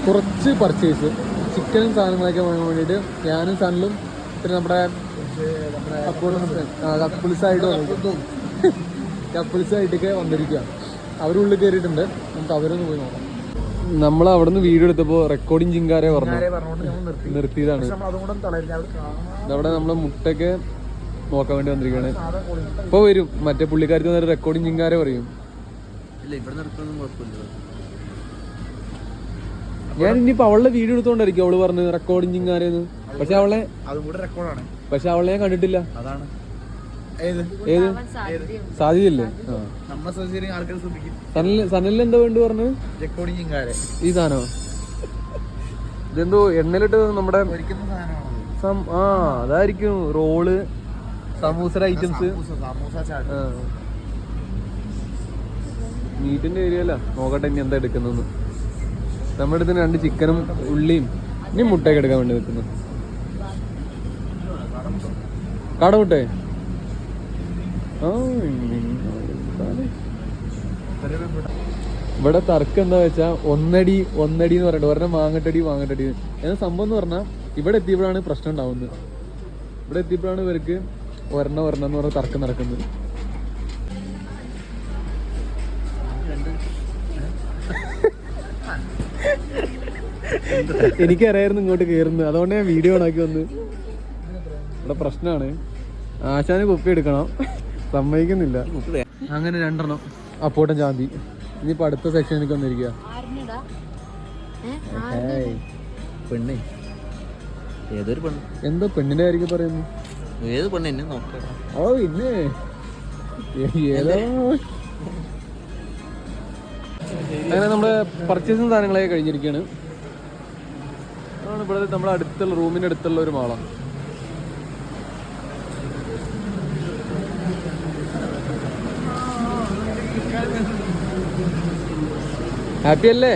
കുറച്ച് പർച്ചേസ് ചിക്കനും സാധനങ്ങളൊക്കെ വാങ്ങാൻ വേണ്ടിയിട്ട് ഞാനും സണ്ണിലും പിന്നെ നമ്മുടെ കപ്പിൾസായിട്ടൊക്കെ വന്നിരിക്കുക. അവരുള്ളിൽ കയറിയിട്ടുണ്ട്. നമുക്ക് അവരൊന്ന് പോയി നോക്കാം. നമ്മൾ അവിടെ നിന്ന് വീഡിയോ എടുത്തപ്പോൾ റെക്കോർഡിങ് ചിങ്കാരെ നിർത്തിയതാണ്. അവിടെ നമ്മളെ മുട്ടൊക്കെ നോക്കാൻ വേണ്ടി വന്നിരിക്കുകയാണ്. ഇപ്പോൾ വരും മറ്റേ പുള്ളിക്കാരത്ത് നേരെ റെക്കോർഡിങ് ചിങ്കാരെ പറയും. ഞാൻ ഇനിയിപ്പോൾ അവളുടെ വീഡിയോ എടുത്തോണ്ടായിരിക്കും അവള് പറഞ്ഞു റെക്കോർഡിങ് ചിങ്കാരെന്ന്. പക്ഷെ അവളെ ഞാൻ കണ്ടിട്ടില്ല. ഏത് സാധ്യതയില്ലേ? സനലിൽ എന്താ വേണ്ടി പറഞ്ഞു? ഈ സാധനോ? ഇതെന്തോ എണ്ണയിലിട്ട് നമ്മുടെ അതായിരിക്കും റോള്, സമൂസയുടെ ഐറ്റംസ്. മീറ്റിന്റെ ഏരിയല്ല. നോക്കട്ടെ ഇനി എന്താ എടുക്കുന്നത്. നമ്മുടെ അടുത്ത് 2 ചിക്കനും ഉള്ളിയും ഇനി മുട്ടയൊക്കെ എടുക്കാൻ വേണ്ടി നിൽക്കുന്നു. കാടമുട്ടേ ഇവിടെ തർക്കം എന്താ വെച്ചാ ഒന്നടി എന്ന് പറഞ്ഞിട്ട് ഒരെണ്ണം വാങ്ങട്ടടി എന്ന സംഭവം എന്ന് പറഞ്ഞാൽ ഇവിടെ എത്തിയപ്പോഴാണ് പ്രശ്നം ഉണ്ടാവുന്നത്. ഇവിടെ എത്തിയപ്പോഴാണ് ഇവർക്ക് ഒരെണ്ണം എന്ന് പറഞ്ഞ തർക്കം നടക്കുന്നത്. എനിക്കറിയായിരുന്നു ഇങ്ങോട്ട് കയറുന്നത്. അതുകൊണ്ട് ഞാൻ വീഡിയോ ഓണാക്കി വന്ന്. ഇവിടെ പ്രശ്നമാണ്. ആശാന് കുപ്പി എടുക്കണം, സമ്മതിക്കുന്നില്ല. അങ്ങനെ 2 അപ്പോട്ടൻ ചാന്തി. ഇനിയിപ്പോ അടുത്ത സെക്ഷനിലേക്ക് വന്നിരിക്കുക. എന്തോ പെണ്ണിന്റെ കാര്യമൊക്കെ പറയുന്നു. ഓ പിന്നെ ഏതോ. അങ്ങനെ നമ്മുടെ പർച്ചേസും സാധനങ്ങളൊക്കെ കഴിഞ്ഞിരിക്കുകയാണ്. അതാണ് ഇവിടെ നമ്മുടെ അടുത്തുള്ള റൂമിന്റെ അടുത്തുള്ള ഒരു മാള. ഹാപ്പി അല്ലേ?